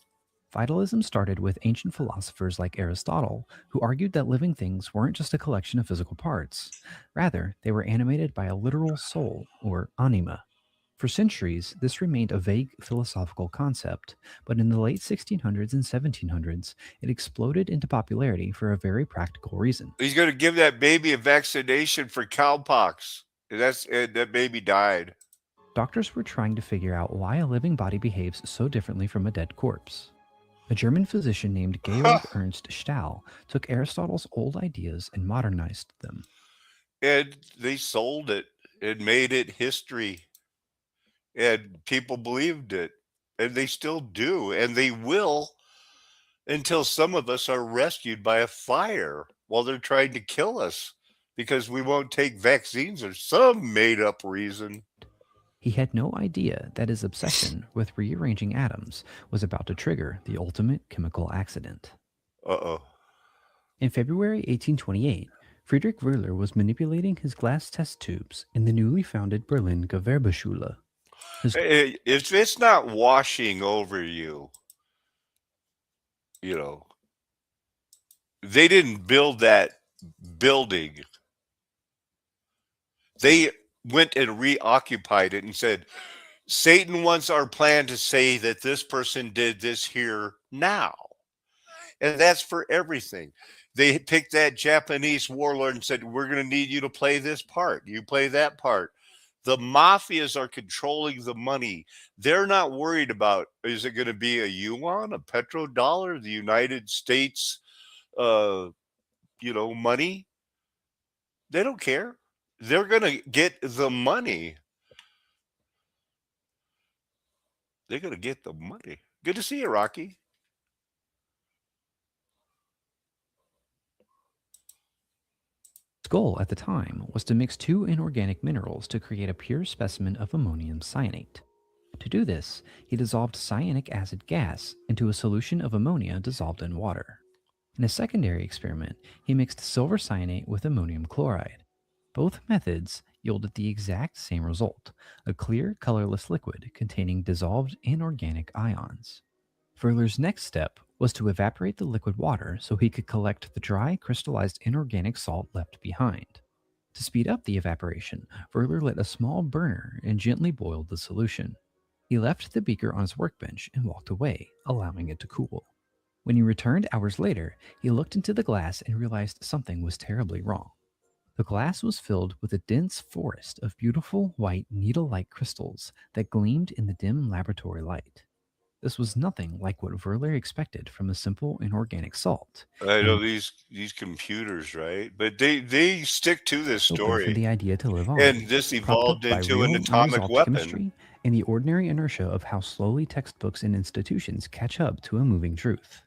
Vitalism started with ancient philosophers like Aristotle, who argued that living things weren't just a collection of physical parts. Rather, they were animated by a literal soul, or anima. For centuries, this remained a vague philosophical concept, but in the late 1600s and 1700s, it exploded into popularity for a very practical reason. He's going to give that baby a vaccination for cowpox. That baby died. Doctors were trying to figure out why a living body behaves so differently from a dead corpse. A German physician named Georg Ernst Stahl took Aristotle's old ideas and modernized them. And they sold it and made it history. And people believed it. And they still do. And they will until some of us are rescued by a fire while they're trying to kill us because we won't take vaccines or some made up reason. He had no idea that his obsession with rearranging atoms was about to trigger the ultimate chemical accident. Uh-oh. In February 1828, Friedrich Wöhler was manipulating his glass test tubes in the newly founded Berlin Gewerbeschule. If it's not washing over you, they didn't build that building. They went and reoccupied it and said, Satan wants our plan to say that this person did this here now. And that's for everything. They picked that Japanese warlord and said, we're going to need you to play this part. You play that part. The mafias are controlling the money. They're not worried about, is it going to be a yuan, a petrodollar, the United States, money? They don't care. They're going to get the money. They're going to get the money. Good to see you, Rocky. His goal at the time was to mix two inorganic minerals to create a pure specimen of ammonium cyanate. To do this, he dissolved cyanic acid gas into a solution of ammonia dissolved in water. In a secondary experiment, he mixed silver cyanate with ammonium chloride. Both methods yielded the exact same result, a clear, colorless liquid containing dissolved inorganic ions. Wöhler's next step was to evaporate the liquid water so he could collect the dry, crystallized inorganic salt left behind. To speed up the evaporation, Wöhler lit a small burner and gently boiled the solution. He left the beaker on his workbench and walked away, allowing it to cool. When he returned hours later, he looked into the glass and realized something was terribly wrong. The glass was filled with a dense forest of beautiful white needle-like crystals that gleamed in the dim laboratory light. This was nothing like what Wöhler expected from a simple inorganic salt. I know these computers, right? But they stick to this story. For the idea to live on, and this evolved into an atomic weapon. Chemistry and the ordinary inertia of how slowly textbooks and institutions catch up to a moving truth.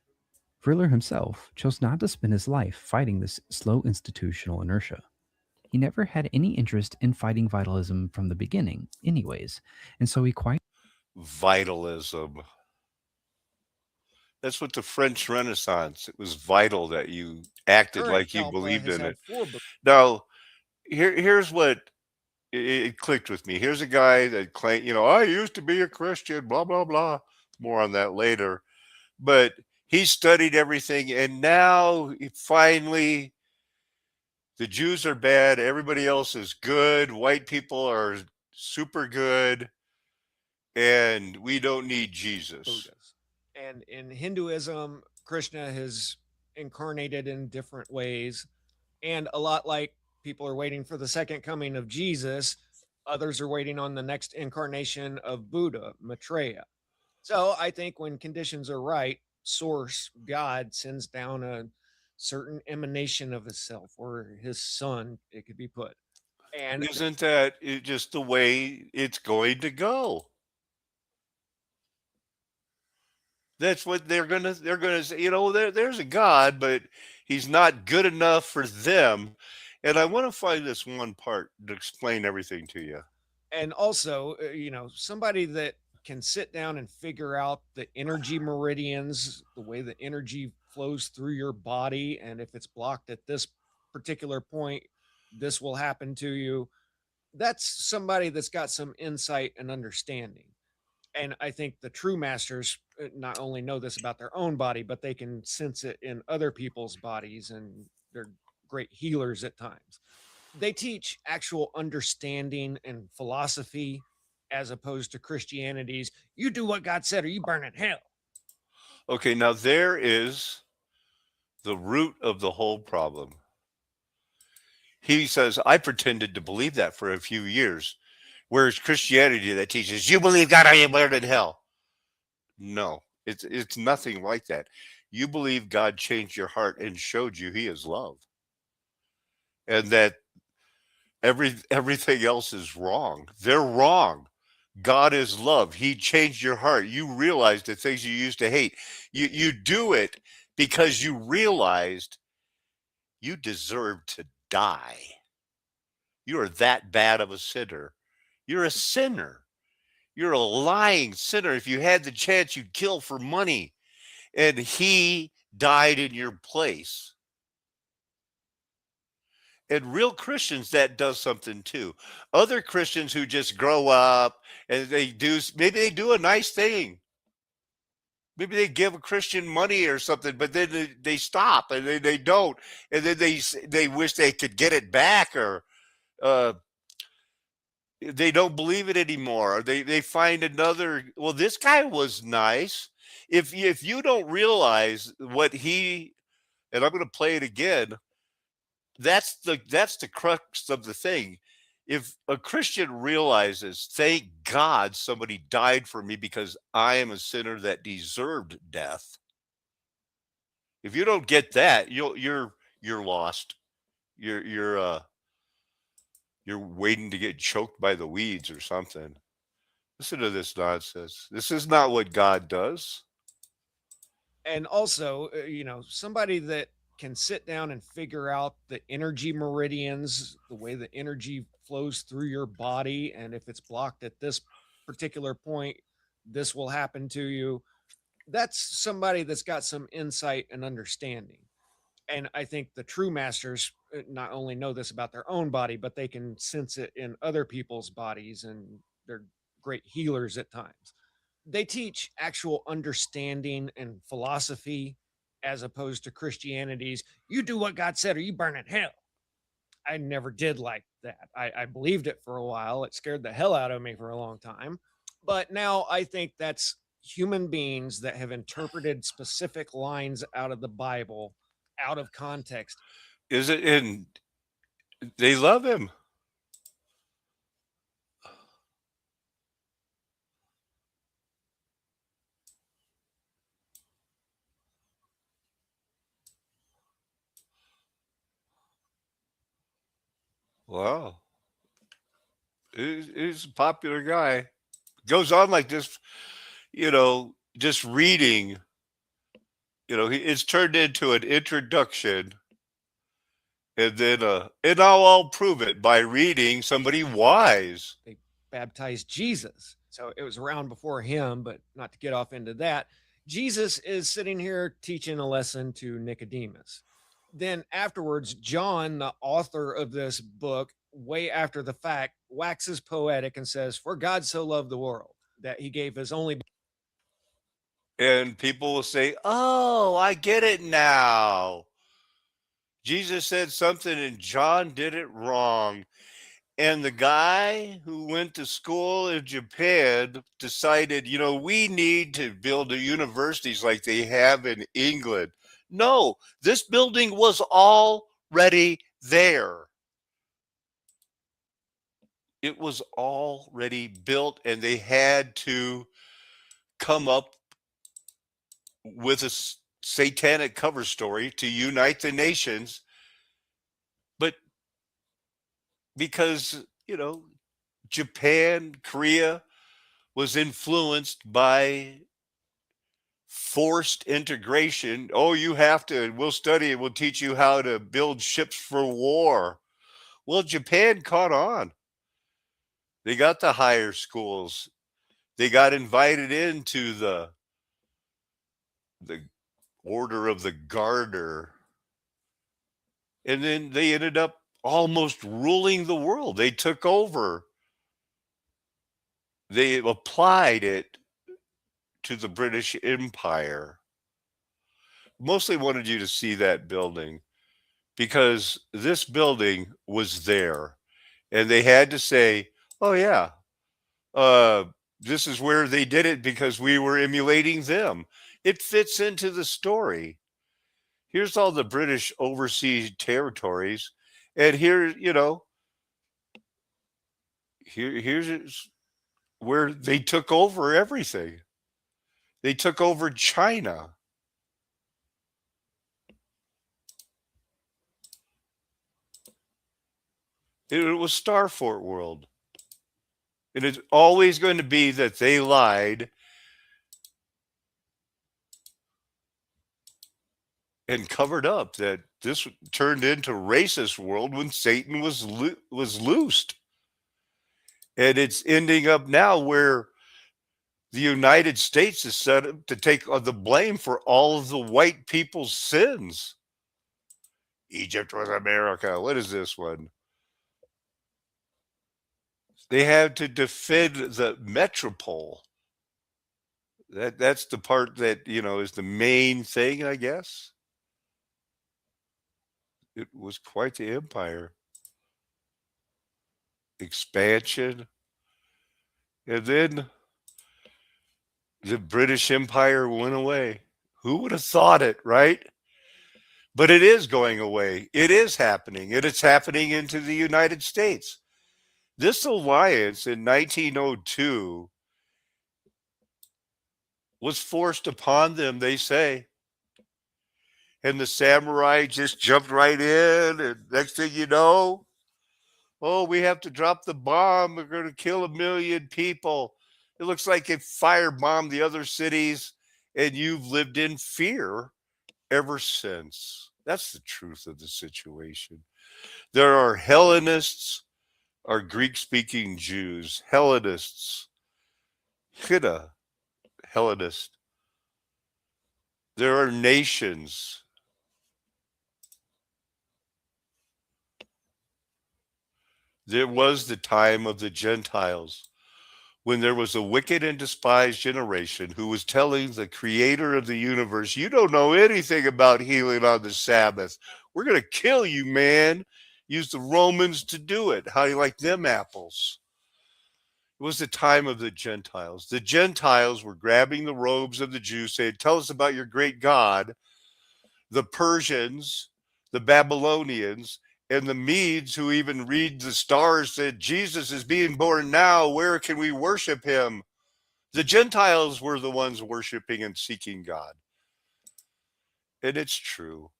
Wöhler himself chose not to spend his life fighting this slow institutional inertia. He never had any interest in fighting vitalism from the beginning, anyways, and so he quite... Vitalism. That's what the French Renaissance, it was vital that you acted like you believed in it. Now, here's what it clicked with me. Here's a guy that claimed, I used to be a Christian, blah, blah, blah. More on that later. But he studied everything, and now finally the Jews are bad, everybody else is good, white people are super good, and we don't need Jesus. Buddhas. And in Hinduism, Krishna has incarnated in different ways. And a lot like people are waiting for the second coming of Jesus, others are waiting on the next incarnation of Buddha, Maitreya. So I think when conditions are right, Source, God, sends down a certain emanation of himself or his son, it could be put. And Isn't that just the way it's going to go? That's what they're gonna say. There's a God, but he's not good enough for them. And I want to find this one part to explain everything to you. and also, somebody that can sit down and figure out the energy meridians, the way the energy flows through your body, and if it's blocked at this particular point, this will happen to you. That's somebody that's got some insight and understanding. And I think the true masters not only know this about their own body, but they can sense it in other people's bodies, and they're great healers at times. They teach actual understanding and philosophy as opposed to Christianity's you do what God said or you burn in hell. Okay, now there is the root of the whole problem. He says, I pretended to believe that for a few years. Whereas Christianity that teaches you believe God or you burn in hell. No, it's nothing like that. You believe God changed your heart and showed you he is love. And that everything else is wrong. They're wrong. God is love. He changed your heart. You realize the things you used to hate. You do it because you realized you deserve to die. You are that bad of a sinner. You're a sinner. You're a lying sinner. If you had the chance, you'd kill for money. And he died in your place. And real Christians, that does something too. Other Christians who just grow up and maybe they do a nice thing. Maybe they give a Christian money or something, but then they stop and they don't. And then they wish they could get it back, or they don't believe it anymore. Or they find another, well, this guy was nice. If you don't realize what and I'm going to play it again, that's the crux of the thing. If a Christian realizes, thank God somebody died for me because I am a sinner that deserved death. If you don't get that, you're lost. You're waiting to get choked by the weeds or something. Listen to this nonsense. This is not what God does. And also, somebody that can sit down and figure out the energy meridians, the way the energy flows through your body, and if it's blocked at this particular point, this will happen to you. That's somebody that's got some insight and understanding. And I think the true masters not only know this about their own body, but they can sense it in other people's bodies, and they're great healers at times. They teach actual understanding and philosophy as opposed to Christianity's you do what God said or you burn in hell. I never did like that. I believed it for a while. It scared the hell out of me for a long time. But now I think that's human beings that have interpreted specific lines out of the Bible out of context. Is it? And they love him. Wow. He's a popular guy. Goes on like this, just reading, it's turned into an introduction. And then, and now I'll prove it by reading somebody wise. They baptized Jesus. So it was around before him, but not to get off into that. Jesus is sitting here teaching a lesson to Nicodemus. Then afterwards, John, the author of this book, way after the fact, waxes poetic and says, "For God so loved the world that he gave his only." And people will say, "Oh, I get it now. Jesus said something and John did it wrong." And the guy who went to school in Japan decided, we need to build universities like they have in England. No, this building was already there. It was already built, and they had to come up with a satanic cover story to unite the nations. But because, Japan, Korea was influenced by forced integration. Oh, you have to, we'll study it, we'll teach you how to build ships for war. Well, Japan caught on. They got the higher schools. They got invited into the Order of the Garter. And then they ended up almost ruling the world. They took over. They applied it to the British Empire. Mostly wanted you to see that building because this building was there. And they had to say, oh, yeah, this is where they did it because we were emulating them. It fits into the story. Here's all the British overseas territories. And here, here's where they took over everything. They took over China. It was Starfort World. And it's always going to be that they lied and covered up, that this turned into racist world when Satan was loosed. And it's ending up now where the United States is set up to take the blame for all of the white people's sins. Egypt was America. What is this one? They had to defend the metropole. That's the part that, is the main thing, I guess. It was quite the empire. Expansion. And then the British Empire went away. Who would have thought it, right? But it is going away. It is happening. And it's happening into the United States. This alliance in 1902 was forced upon them, they say. And the samurai just jumped right in. And next thing you know, oh, we have to drop the bomb. We're going to kill 1 million people. It looks like it firebombed the other cities, and you've lived in fear ever since. That's the truth of the situation. There are Hellenists, are Greek-speaking Jews. Hellenists. Hida, Hellenist. There are nations. There was the time of the Gentiles when there was a wicked and despised generation who was telling the creator of the universe, you don't know anything about healing on the Sabbath. We're going to kill you, man. Use the Romans to do it. How do you like them apples? It was the time of the Gentiles. The Gentiles were grabbing the robes of the Jews, saying, tell us about your great God. The Persians, the Babylonians, and the Medes, who even read the stars, said, Jesus is being born now. Where can we worship him? The Gentiles were the ones worshiping and seeking God. And it's true.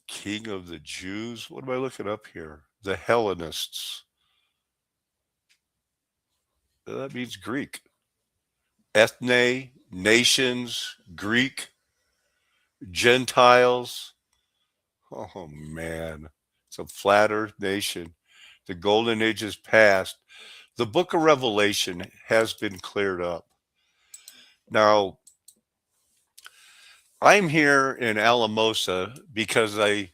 King of the Jews? What am I looking up here? The Hellenists. That means Greek. Ethne, nations, Greek, Gentiles. Oh, man. It's a flat earth nation. The golden age is past. The book of Revelation has been cleared up. Now, I'm here in Alamosa because I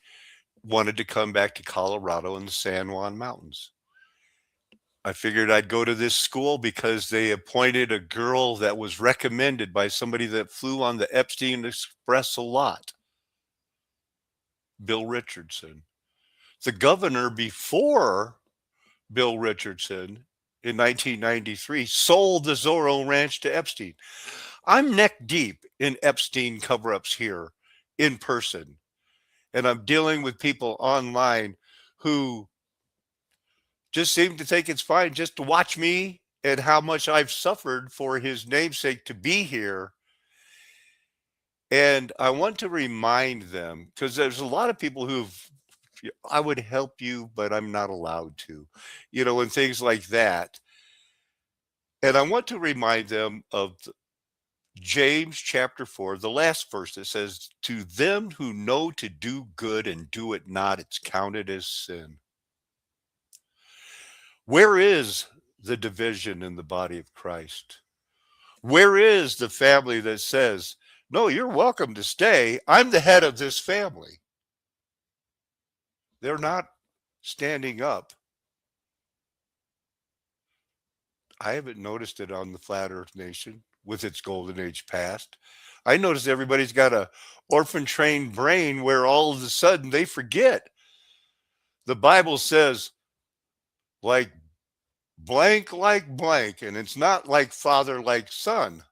wanted to come back to Colorado and the San Juan Mountains. I figured I'd go to this school because they appointed a girl that was recommended by somebody that flew on the Epstein Express a lot, Bill Richardson. The governor before Bill Richardson in 1993 sold the Zorro Ranch to Epstein. I'm neck deep in Epstein cover-ups here in person, and I'm dealing with people online who just seem to think it's fine just to watch me and how much I've suffered for his namesake to be here. And I want to remind them, because there's a lot of people who've, I would help you, but I'm not allowed to, and things like that. And I want to remind them of James chapter 4, the last verse that says, to them who know to do good and do it not, it's counted as sin. Where is the division in the body of Christ? Where is the family that says, no, you're welcome to stay. I'm the head of this family. They're not standing up. I haven't noticed it on the Flat Earth Nation with its golden age past. I noticed everybody's got a orphan trained brain where all of a sudden they forget. The Bible says like blank, and it's not like father, like son.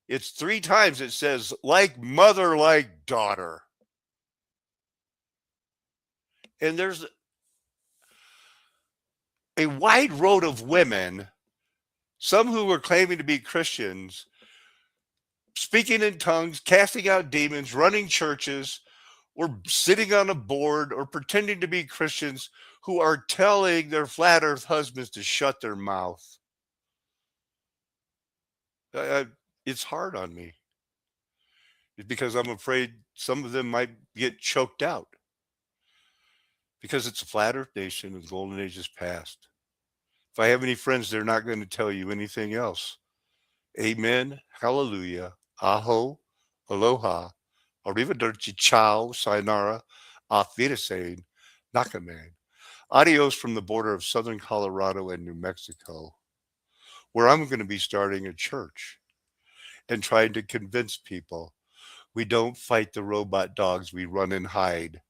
It's 3 times it says like mother, like daughter. And there's a wide road of women, some who were claiming to be Christians, speaking in tongues, casting out demons, running churches, or sitting on a board, or pretending to be Christians, who are telling their flat earth husbands to shut their mouth. It's hard on me. It's because I'm afraid some of them might get choked out. Because it's a flat earth nation and the golden age is past. If I have any friends, they're not going to tell you anything else. Amen, hallelujah, aho, aloha, arrivederci, ciao, sayonara, auf Wiedersehen, nakaman. Adios from the border of southern Colorado and New Mexico, where I'm going to be starting a church and trying to convince people we don't fight the robot dogs, we run and hide.